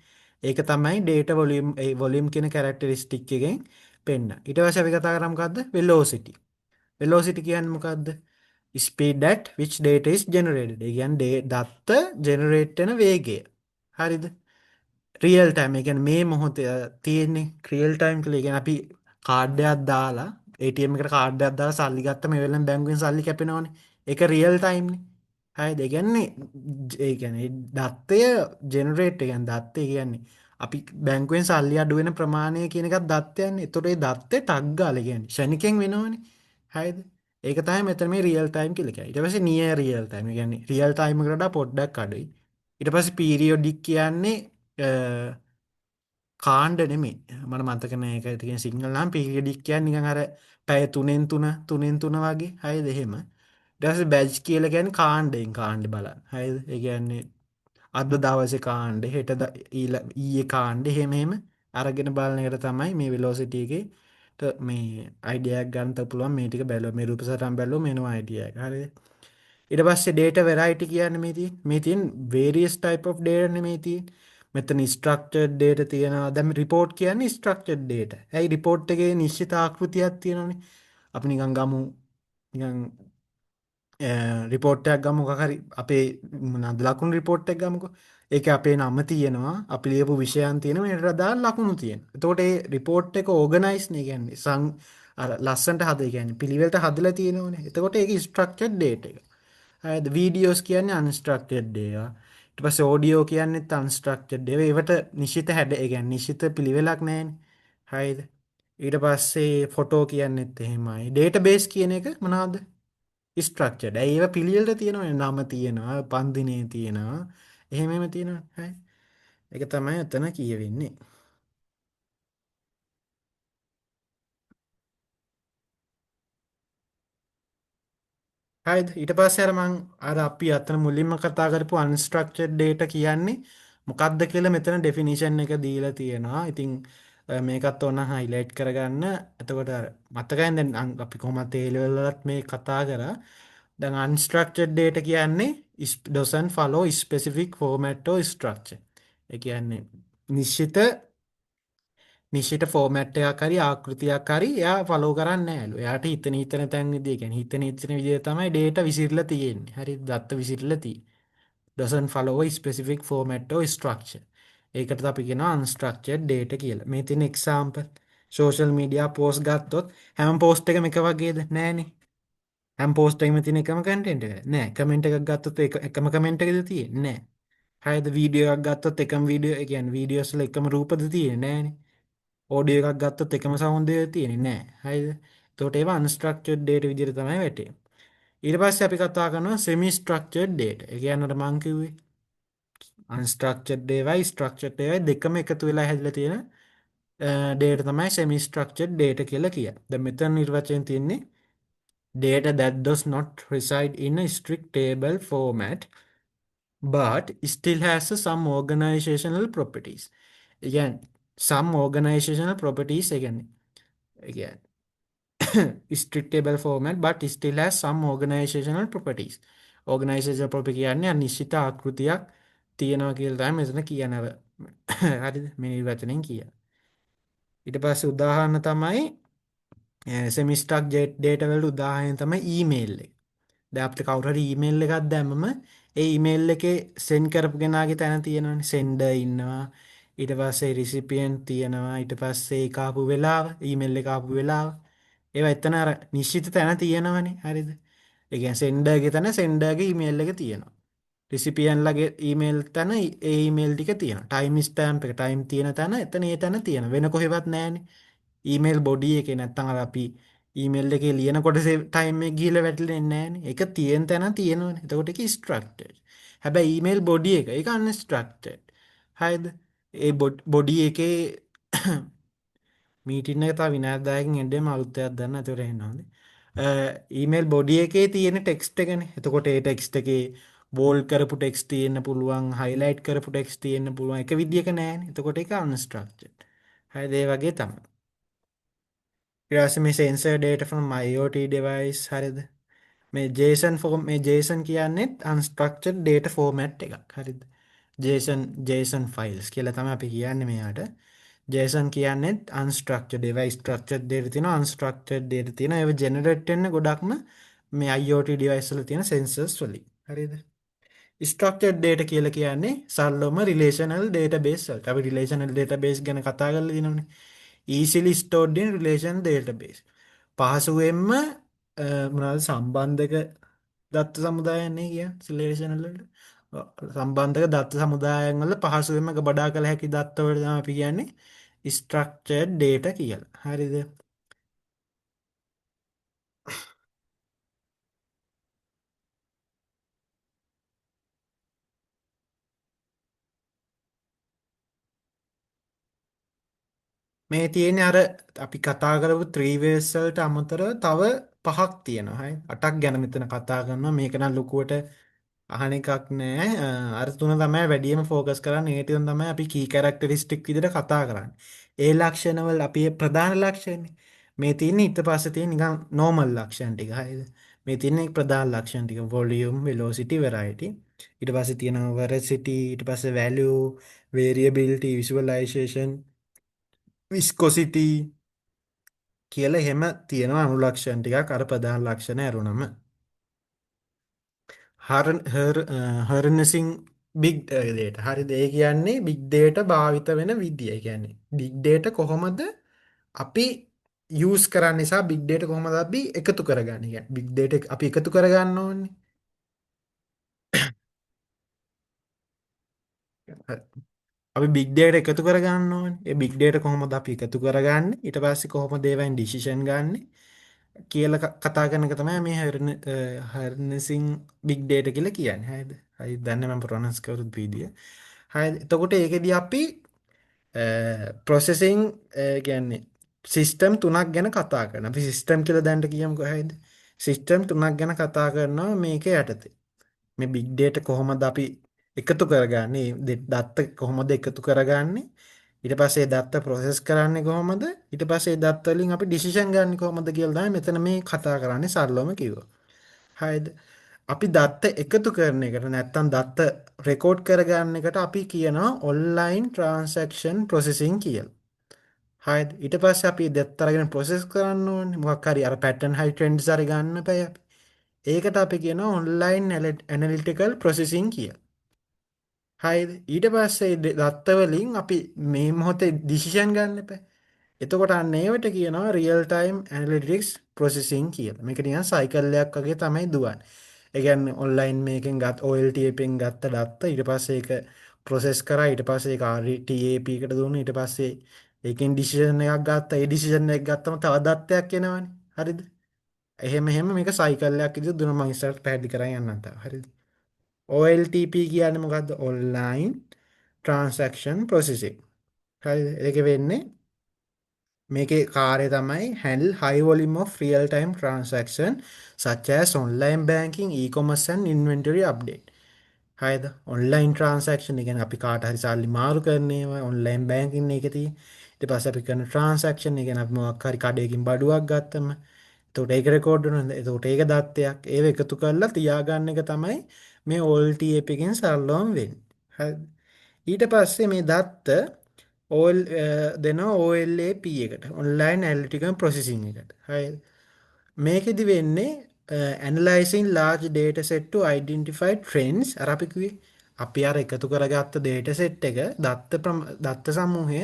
ඒක තමයි data volume ඒ volume කියන characteristic එකෙන් පෙන්න. ඊට පස්සේ අපි කතා කරා මොකද්ද? velocity. velocity කියන්නේ මොකද්ද? speed at which data is generated. ඒ කියන්නේ දත්ත generate වෙන වේගය. හරිද? Real time. ඒ කියන්නේ මේ මොහොතේ තියෙන්නේ රියල් ටයිම් කියලා. ඒ කියන්නේ අපි කාඩ් එකක් දාලා ATM එකට කාඩ් එකක් දාලා සල්ලි ගත්තම ඒ වෙලෙන් බැංකුවෙන් සල්ලි කැපෙනවනේ. ඒක රියල් ටයිම්නේ. හරිද? ඒ කියන්නේ දත්තය ජෙනරේට් ඒ කියන්නේ දත්තේ කියන්නේ අපි බැංකුවෙන් සල්ලි අඩු වෙන ප්‍රමාණය කියන එකත් දත්තයන්නේ. ඒතකොට ඒ දත්තේ ටග් ගාලා කියන්නේ ෂණිකෙන් වෙනවනේ. හරිද? ඒක තමයි මෙතන මේ රියල් ටයිම් කියලා කියන්නේ. ඊට පස්සේ නියර් රියල් ටයිම්. ඒ කියන්නේ රියල් ටයිම් එකට වඩා පොඩ්ඩක් අඩුයි. ඊට පස්සේ පීරියොඩික් කියන්නේ කාණ්ඩ නෙමෙයි. මට මතක නෑ ඒක තියෙන සිග්නල් නම් පීරියඩික් කියන්නේ නිකන් අර පැය 3න් 3 වගේ. හරිද? එහෙම. ඊට පස්සේ බැච් කියලා කියන්නේ කාණ්ඩෙන් කාණ්ඩේ බලන්න. හරිද? ඒ කියන්නේ අද දවසේ කාණ්ඩේ හෙට ඊයේ කාණ්ඩේ එහෙම එහෙම අරගෙන බලන එකට තමයි මේ වෙලොසිටි එකේ මේ අයිඩියා එකක් ගන්න පුළුවන්. මේ ටික බැලුවා මේ රූප සටහන් බැලුවා මේනවා අයිඩියා එක. හරිද? ඊට පස්සේ data variety කියන්නේ මේ තියෙන various type of data නෙමේ තියෙන්නේ. මෙතන structured data තියෙනවා. දැන් report කියන්නේ structured data. ඇයි report එකේ නිශ්චිත ආකෘතියක් තියෙනවනේ. අපි නිකන් ගමු නිකන් රිපෝට් එකක් ගමු මොකක් හරි අපේ මොනවාද ලකුණු රිපෝට් එකක් ගමුකෝ. ඒකේ අපේ නම තියෙනවා. අපි ලියපු විෂයන් තියෙනවා. ඒකට අදාළ ලකුණු තියෙනවා. එතකොට ඒ රිපෝට් එක ඕගනයිස් නේ කියන්නේ අර ලස්සන්ට හදලා කියන්නේ පිළිවෙලට හදලා තියෙනවනේ. එතකොට ඒක structured data එක. හරිද? වීඩියෝස් කියන්නේ unstructured දේවා. ඊට පස්සේ ඔඩියෝ කියන්නේත් unstructured දේවා. ඒවට නිශ්චිත හැඩ ඒ කියන්නේ නිශ්චිත පිළිවෙලක් නැහැනේ. හරිද? ඊට පස්සේ ෆොටෝ කියන්නෙත් එහෙමයි. ඩේටාබේස් කියන එක මොනවද? ස්ට්‍රක්චර්ඩ්. ඇයි ඒවා පිළිවෙලට තියෙනවනේ. නම තියෙනවා, පන්දිනේ තියෙනවා. එහෙම එහෙම තියෙනවා. හරි. ඒක තමයි අතන කියවෙන්නේ. හරිද? ඊට පස්සේ අර අපි අතන මුලින්ම කතා කරපු unstructured data කියන්නේ මොකක්ද කියලා මෙතන definition එක දීලා තියෙනවා. ඉතින් මේකත් ඕන highlight කරගන්න. එතකොට අර මතකයෙන් දැන් අපි කොහොමද A level වලත් මේ කතා කරා. දැන් unstructured data කියන්නේ doesn't follow specific format or structure. ඒ කියන්නේ නිශ්චිත නිශ්චිත ෆෝමැට් එකක් හරි ආකෘතියක් හරි එයා ෆලෝ කරන්නේ නෑලු. එයාට හිතන තැන් විදිය කියන්නේ හිතන විදිය තමයි data විසිරලා තියෙන්නේ. හරි දත්ත විසිරලා තියෙන්නේ. doesn't follow a specific format or structure. ඒකට අපි කියනවා unstructured data කියලා. මේ තියෙන example social media post ගත්තොත් හැම post එකම එක වගේද? නෑනේ. හැම post එකම තියෙන එකම content එක නෑ. comment එකක් ගත්තොත් එකම comment එකද තියෙන්නේ? නෑ. හරිද? වීඩියෝ එකක් ගත්තොත් එකම වීඩියෝ ඒ කියන්නේ වීඩියෝස් වල එකම රූපද තියෙන්නේ? නෑනේ. ඕඩියෝ එකක් ගත්තොත් එකම සවුන්ඩ් එක තියෙන්නේ නෑ. හරිද? එතකොට ඒවා unstructured data විදිහට තමයි වැටෙන්නේ. ඊට පස්සේ අපි කතා කරනවා semi structured data. ඒ කියන්නේ අර මං කිව්වේ unstructured දේවයි structured දේවයි දෙකම එකතු වෙලා හැදිලා තියෙන data තමයි semi structured data කියලා කියන්නේ. දැන් මෙතන නිර්වචනය තියෙන්නේ data that does not reside in a strict table format but still has some organizational properties. Again, some organizational properties again strict table format but still has some organizational properties. Organizational property කියන්නේ අනිශ්චිත ආකෘතියක් තියෙනවා කියලා තමයි මෙතන කියනව. හරිද? මේ නිර්වචනයෙන් කිය. ඊට පස්සේ උදාහරණ තමයි සෙමිස්ටක් ඩේටා වලට උදාහරණය තමයි ඊමේල් එක. දැන් අපිට කවුරු හරි ඊමේල් එකක් දැම්මම ඒ ඊමේල් එකේ සෙන්ඩ් කරපු කෙනාගේ තැන තියෙනවානේ සෙන්ඩර් ඉන්නවා ඊට පස්සේ රිසිපියන්ට් තියෙනවා ඊට පස්සේ ඒක ආපු වෙලාව ඊමේල් එක ආපු වෙලාව ඒවා එතන අර නිශ්චිත තැන තියෙනවනේ හරිද ඒ කියන්නේ සෙන්ඩර්ගේ තැන සෙන්ඩර්ගේ ඊමේල් එක තියෙනවා රිසිපියන්ට්ලගේ ඊමේල් තැන ඒ ඊමේල් ටික තියෙනවා ටයිම් ස්ටෑම්ප් එක ටයිම් තියෙන තැන එතන ඒ තැන තියෙනවා වෙන කොහෙවත් නැහැනේ ඊමේල් බොඩි එකේ නැත්තම් අර අපි ඊමේල් එකේ ලියන කොටසේ ටයිම් එක ගිහිල්ලා වැටෙන්නේ නැහැනේ. ඒක තියෙන තැන තියෙනවනේ. එතකොට ඒක ස්ට්‍රක්චර්ඩ්. හැබැයි ඊමේල් බොඩි එක ඒක අන්ස්ට්‍රක්චර්ඩ්. හරිද? ඒ බොඩි එකේ මීටින් එක තව විනාඩි 10කින් එන්නෙම අලුත් එකක් දාන්න. ඒතකොට එනවාද? ඊමේල් බොඩි එකේ තියෙන ටෙක්ස්ට් එකනේ. එතකොට ඒ ටෙක්ස්ට් එකේ බෝල්ඩ් කරපු ටෙක්ස්ට් තියෙන්න පුළුවන්, හයිලයිට් කරපු ටෙක්ස්ට් තියෙන්න පුළුවන්. එක විදියක නෑනේ. එතකොට ඒක අන්ස්ට්‍රක්චර්ඩ්. හරිද? ඒ වගේ තමයි. ඊට පස්සේ මේ sensor data from IoT device හරිද? මේ JSON form මේ JSON කියන්නේ unstructured data format එකක්. හරිද? JSON files කියලා තමයි අපි කියන්නේ මෙයාට. JSON කියන්නේ unstructured ඒවා structured data තියෙනවා unstructured data තියෙනවා. ඒවා generate වෙන්න ගොඩක්ම මේ IoT device වල තියෙන sensors වලින්. හරිද? structured data කියලා කියන්නේ සරලවම relational database වලට. අපි relational database ගැන කතා කරලා දිනවනේ. easily stored in relation database. පහසුවෙන්ම මොනවද සම්බන්ධක දත්ත සමුදායන්නේ කියන්නේ relational වලට. සම්බන්ධක දත්ත සමුදායන් වල පහසුවෙන්ම ගබඩා කළ හැකි දත්ත වලට තමයි අපි කියන්නේ structured data කියලා. හරිද? මේ තියෙන්නේ අර අපි කතා කරපු 3 ways වලට අමතරව තව පහක් තියෙනවා. හරි. 8ක් ගැන මෙතන කතා කරනවා. මේක නම් ලොකුවට අහන එකක් නෑ. අර තුන තමයි වැඩියම ફોකස් කරන්නේ. ඒ තුන තමයි අපි key characteristic විදිහට කතා කරන්නේ. ඒ ලක්ෂණවල අපි ප්‍රධාන ලක්ෂණනේ. මේ තියෙන්නේ ඊට පස්සේ තියෙන නිකන් normal ලක්ෂණ ටික. හරිද? මේ තියෙන්නේ ප්‍රධාන ලක්ෂණ ටික volume, velocity, variety. ඊට පස්සේ තියෙනවා veracity, ඊට පස්සේ value, variability, visualization විස්කොසිටි කියලා එහෙම තියෙනවා අනුලක්ෂණ ටිකක් අර ප්‍රධාන ලක්ෂණ ඇරුණම හර්නසිං බිග් ඩේට හරිද ඒ කියන්නේ බිග් ඩේට භාවිත වෙන විදිය. ඒ කියන්නේ බිග් ඩේට කොහොමද අපි යූස් කරන්න නිසා බිග් ඩේට කොහොමද අපි එකතු කරගන්නේ. කියන්නේ බිග් ඩේට අපි එකතු කරගන්න ඕනේ. අපි බිග් ඩේට එකතු කරගන්න ඕනේ. ඒ බිග් ඩේට කොහොමද අපි එකතු කරගන්නේ? ඊට පස්සේ කොහොමද ඒවෙන් ඩිසිෂන් ගන්නේ? කියලා කතා කරන එක තමයි මේ හර්නසිං බිග් ඩේටා කියලා කියන්නේ. හරිද? හරි දන්නේ මම ප්‍රොනවුන්ස් කරුත් විදිය. හරිද? එතකොට ඒකෙදි අපි ප්‍රොසෙසිං කියන්නේ සිස්ටම් තුනක් ගැන කතා කරනවා. අපි සිස්ටම් කියලා දැනට කියමුකෝ හරිද? සිස්ටම් තුනක් ගැන කතා කරනවා මේක යටතේ. මේ බිග් ඩේටා කොහොමද අපි එකතු කරගන්නේ? දත්ත කොහොමද එකතු කරගන්නේ? ඊට පස්සේ දත්ත ප්‍රොසෙස් කරන්නේ කොහොමද? ඊට පස්සේ දත්ත වලින් අපි ඩිසිෂන් ගන්න කොහොමද කියලා තමයි මෙතන මේ කතා කරන්නේ සරලවම කිව්වොත්. හරිද? අපි දත්ත එකතු කරන එකට නැත්තම් දත්ත රෙකෝඩ් කරගන්න එකට අපි කියනවා ඔන්ලයින් ට්‍රාන්සැක්ෂන් ප්‍රොසෙසිං කියලා. හරිද? ඊට පස්සේ අපි දත්ත අරගෙන ප්‍රොසෙස් කරන්න ඕනේ. මොකක් හරි අර පැටර්න් හයි ට්‍රෙන්ඩ්ස් හරි ගන්න බෑ අපි. ඒකට අපි කියනවා ඔන්ලයින් ඇනලිටිකල් ප්‍රොසෙසින් කියලා. හරිද? ඊට පස්සේ දත්ත වලින් අපි මේ මොහොතේ ඩිසිෂන් ගන්න එපා. එතකොට අන්න ඒවට කියනවා රියල් ටයිම් ඇනලිටික්ස් ප්‍රොසෙසින් කියලා. මේක නිකන් සයිකල් එකක් වගේ තමයි දුවන්නේ. ඒ කියන්නේ ඔන්ලයින් මේකෙන් OLTP එකෙන් ගත්ත දත්ත ඊට පස්සේ ඒක ප්‍රොසෙස් කරා ඊට පස්සේ ඒක RTAP එකට දුන්නා ඊට පස්සේ ඒකෙන් ඩිසිෂන් එකක් ගත්තා. ඒ ඩිසිෂන් එක ගත්තම තව දත්තයක් එනවනේ. හරිද? එහෙම එහෙම මේක සයිකල් එකක් විදිහට දුන්නා මම ඉස්සරහට පැහැදිලි කරන් යන්නම් තාම. හරිද? OLTP කියන්නේ මොකද්ද? Online transaction processing. හරිද? ඒක වෙන්නේ මේකේ කාර්යය තමයි handle high volume of real time transaction such as online banking, e-commerce and inventory update. හරිද? online transaction එක කියන්නේ අපි කාට හරි සල්ලි මාරු කරන ඒවා online banking එකේ තියෙන. ඊට පස්සේ අපි කරන transaction එක කියන්නේ අපි මොකක් හරි කඩේකින් බඩුවක් ගත්තම එතකොට ඒක රෙකෝඩ් වෙනවා. එතකොට ඒක දත්තයක්. ඒව එකතු කරලා තියාගන්න එක තමයි මේ OLTP එකෙන් සරලවම වෙන්නේ. හරිද? ඊට පස්සේ මේ දත්ත ඕල් දෙනවා OLAP එකට ඔන්ලයින් ඇනලිටිකල් ප්‍රොසෙසින් එකට. හරිද? මේකෙදි වෙන්නේ analyzing large data set to identify trends අර අපි කිව්වේ අපි අර එකතු කරගත්ත data set එක දත්ත සමූහය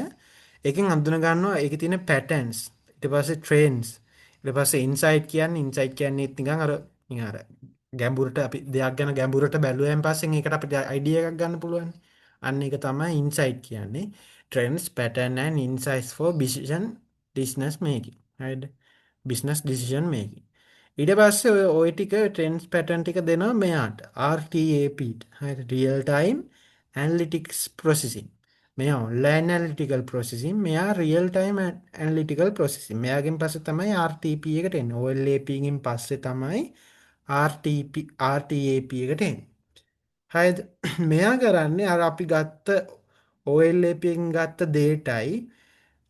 එකෙන් අඳුන ගන්නවා ඒකේ තියෙන patterns ඊට පස්සේ trends ඊට පස්සේ insight කියන්නේ නිකන් අර ගැඹුරට අපි දෙයක් ගැන ගැඹුරට බැලුවෙන් පස්සේ ඒකට අපිට idea එකක් ගන්න පුළුවන්. අන්න ඒක තමයි insight කියන්නේ. Trends, pattern and insights for business making. හරිද? business decision making. ඊට පස්සේ ඔය ටික trends pattern ටික දෙනවා මෙයාට RTAP ට. හරිද? real time analytics processing. මෙයා online analytical processing, මෙයා real time analytical processing. මෙයාගෙන් පස්සේ තමයි RTP එකට එන්නේ. OLAP ගෙන් පස්සේ තමයි RTAP එකට එන්නේ. හරිද? මෙයා කරන්නේ අර අපි ගත්ත OLAP එකෙන් ගත්ත දේටයි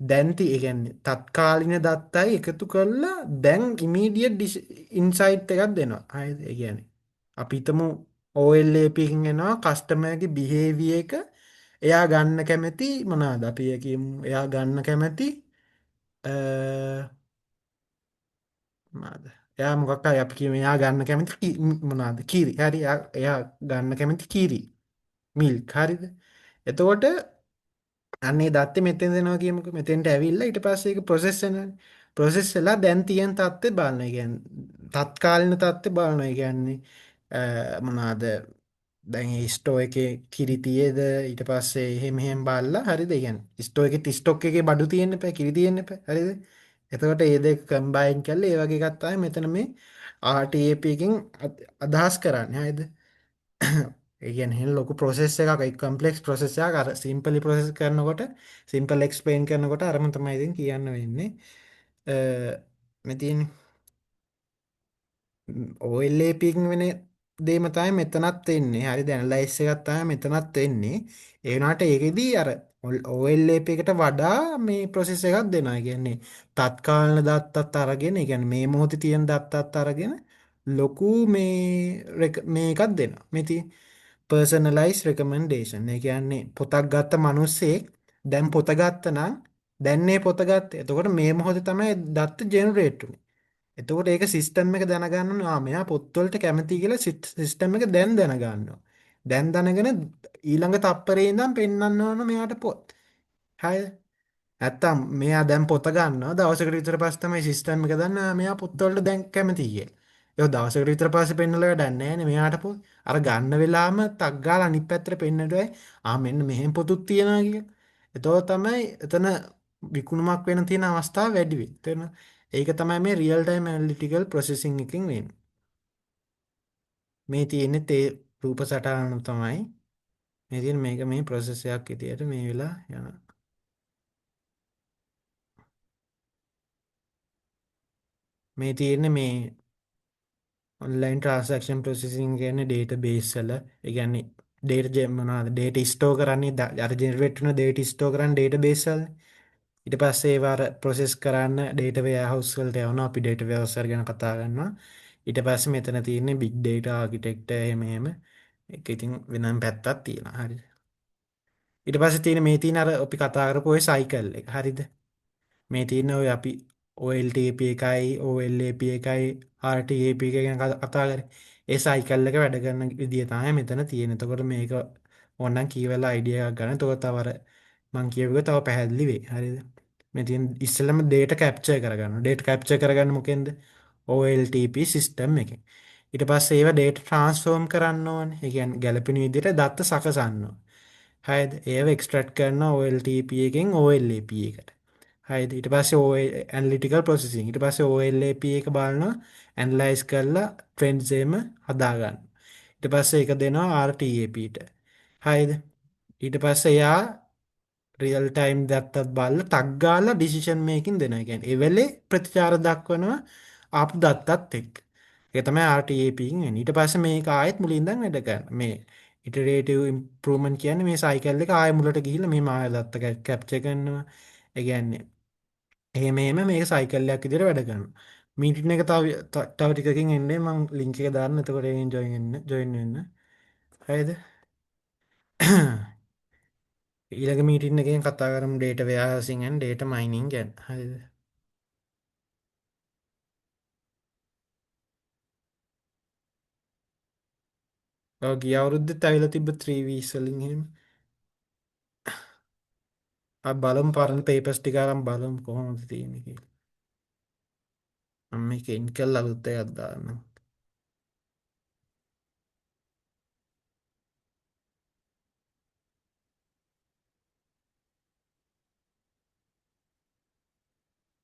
ඒ කියන්නේ තත්කාලින දත්තයි එකතු කරලා දැන් ඉමීඩියට් ඉන්සයිට් එකක් දෙනවා. හරිද? ඒ කියන්නේ අපි හිතමු OLAP එකකින් එනවා කස්ටමර්ගේ බිහේවියර් එක එයා ගන්න කැමති මොනවාද? අපි කියමු එයා ගන්න කැමති අ මොනවාද? එයා මොකක් හරි අපි කියමු එයා ගන්න කැමති මොනවාද? කිරි. හරි. එයා ගන්න කැමති කිරි. මිල්ක්. හරිද? එතකොට අන්නේ දත්තේ මෙතෙන් දෙනවා කියමුකෝ මෙතෙන්ට ඇවිල්ලා ඊට පස්සේ ඒක ප්‍රොසෙස් වෙනවානේ ප්‍රොසෙස් වෙලා දැන් තියෙන තත්ත්වේ බලනවා. ඒ කියන්නේ තත්කාලින තත්ත්වේ බලනවා. ඒ කියන්නේ මොනවාද දැන් ඒ ස්ටෝ එකේ කිරි තියේද ඊට පස්සේ එහෙම බලලා හරිද? ඒ කියන්නේ ස්ටෝ එකේ ස්ටොක් එකේ බඩු තියෙන්න එපා කිරි තියෙන්න එපා. හරිද? එතකොට මේ දෙක කම්බයින් කරලා ඒ වගේ එකක් තමයි මෙතන මේ RTAP එකෙන් අදහස් කරන්නේ. හරිද? ඒ කියන්නේ ලොකු ප්‍රොසෙස් එකක් ඒ කම්ප්ලෙක්ස් ප්‍රොසෙස් එකක් අර සිම්පලි ප්‍රොසෙස් කරනකොට සිම්පල් එක්ස්ප්ලেইন කරනකොට අරම තමයි ඉතින් කියන්න වෙන්නේ මේ තියෙන්නේ OLAP එකකින් වෙන දේම තමයි මෙතනත් එන්නේ හරිද ඇනලයිස් එකක් තමයි මෙතනත් එන්නේ ඒ වුණාට ඒකෙදී අර OLAP එකට වඩා මේ ප්‍රොසෙස් එකක් දෙනවා. ඒ කියන්නේ තත්කාලන දත්තත් අරගෙන ඒ කියන්නේ මේ මොහොතේ තියෙන දත්තත් අරගෙන ලොකු මේකක් දෙනවා. මේ personalized recommendation. ඒ කියන්නේ පොතක් ගත්ත මිනිස්සෙක් දැන් පොත ගත්ත නම් දැන් මේ පොත ගත්තේ. එතකොට මේ මොහොතේ තමයි දත්ත ජෙනරේට් උනේ. එතකොට ඒක සිස්ටම් එක දැනගන්න ඕනේ. මෙයා පොත්වලට කැමති කියලා සිස්ටම් එක දැන් දැනගන්නවා. දැන් දැනගෙන ඊළඟ තප්පරේ ඉඳන් පෙන්වන්න ඕන මෙයාට පොත්. හරිද? නැත්තම් මෙයා දැන් පොත ගන්නවා දවසකට විතර පස්සේ තමයි සිස්ටම් එක දන්න මෙයා පොත්වලට දැන් කැමති කියලා. ඒක දවසකට විතර පස්සේ පෙන්නලා වැඩක් නැහැ නේ මෙයාට පොත්. අර ගන්න වෙලාවම ටක් ගාලා අනිත් පැත්තට පෙන්නටයි මෙන්න මෙහෙම පොතුත් තියනවා කියලා. එතකොට තමයි එතන විකුණුමක් වෙන තියෙන අවස්ථාව වැඩි වෙන්නේ. තේරෙනවද? ඒක තමයි මේ රියල් ටයිම් ඇනලිටිකල් ප්‍රොසෙසින් එකකින් වෙන්නේ. මේ තියෙන්නේ තේ රූප සටහන තමයි. මේ තියෙන මේක මේ ප්‍රොසෙස් එකක් විදියට මේ වෙලා යනවා. මේ තියෙන්නේ මේ ඔන්ලයින් ට්‍රාන්සැක්ෂන් ප්‍රොසෙසින් කියන්නේ ඩේටාබේස් වල ඒ කියන්නේ මොනවද ඩේටා ස්ටෝර් කරන්නේ අර ජෙනරේට් වෙන ඩේටා ස්ටෝර් කරන්නේ ඩේටාබේස් වල. ඊට පස්සේ ඒව අර ප්‍රොසෙස් කරන්න ඩේටා වෙයාහවුස් වලට යවනවා. අපි ඩේටා වෙයාහවුස් වල ගැන කතා කරනවා. ඊට පස්සේ මෙතන තියෙන්නේ බිග් ඩේටා ආකිටෙක්ටර් එහෙම ඒක ඉතින් වෙනම පැත්තක් තියෙනවා. හරිද? ඊට පස්සේ තියෙන මේ තියෙන අර අපි කතා කරපු ඔය සයිකල් එක. හරිද? මේ තියෙන ඔය අපි OLTP එකයි OLAP එකයි RTAP එක ගැන කතා කරේ. ඒ සයිකල් එක වැඩ කරන විදිය තමයි මෙතන තියෙන. එතකොට මේක ඕනනම් කීවලා අයිඩියා එකක් ගන්න. එතකොට තව අර මං කියපු එක තව පැහැදිලි වෙයි. හරිද? මේ තියෙන ඉස්සෙල්ලම data capture කරගන්න. data capture කරගන්න මොකෙන්ද? OLTP සිස්ටම් එකෙන්. ඊට පස්සේ ඒවා data transform කරන්න ඕනේ. ඒ කියන්නේ ගැළපෙන විදිහට දත්ත සකසන්න ඕනේ. හරිද? ඒව එක්ස්ට්‍රැක්ට් කරනවා OLTP එකෙන් OLAP එකට. හරිද? ඊට පස්සේ ඇනලිටිකල් ප්‍රොසෙසිං. ඊට පස්සේ OLAP එක බලනවා ඇනලයිස් කරලා ට්‍රෙන්ඩ්ස් එහෙම හදා ගන්න. ඊට පස්සේ ඒක දෙනවා RTAPට. හරිද? ඊට පස්සේ එයා රියල් ටයිම් දත්තත් බලලා ටක් ගාලා ඩිසිෂන් මේකින් දෙනවා. ඒ කියන්නේ ඒ වෙලේ ප්‍රතිචාර දක්වනවා ආපු දත්තත් එක්ක. ඒක තමයි RTAP එකෙන් එන්නේ. ඊට පස්සේ මේක ආයෙත් මුලින් ඉඳන් වැඩ කරනවා. මේ ඉටරේටිව් ඉම්ප්‍රූව්මන්ට් කියන්නේ මේ සයිකල් එක ආයෙ මුලට ගිහිල්ලා මේ ආයෙ දත්ත කැප්චර් කරනවා. ඒ කියන්නේ එහෙම එහෙම මේක සයිකල් එකක් විදිහට වැඩ කරනවා. මීටින් එක තව ටිකකින් එන්නේ මම ලින්ක් එක දාන්න. එතකොට ඒකෙන් ජොයින් වෙන්න. හරිද? ඊළඟ මීටින් එකෙන් කතා කරමු data warehousing and data mining ගැන. හරිද? ඔව් ගිය අවුරුද්දෙත් ඇවිල්ලා තිබ්බ 3 weeks වලින් එහෙම. බලමු පරණ papers ටික අරන් බලමු කොහොමද තියෙන්නේ කියලා. මම මේක එන් කළා අලුත් එකක් දාන්නම්.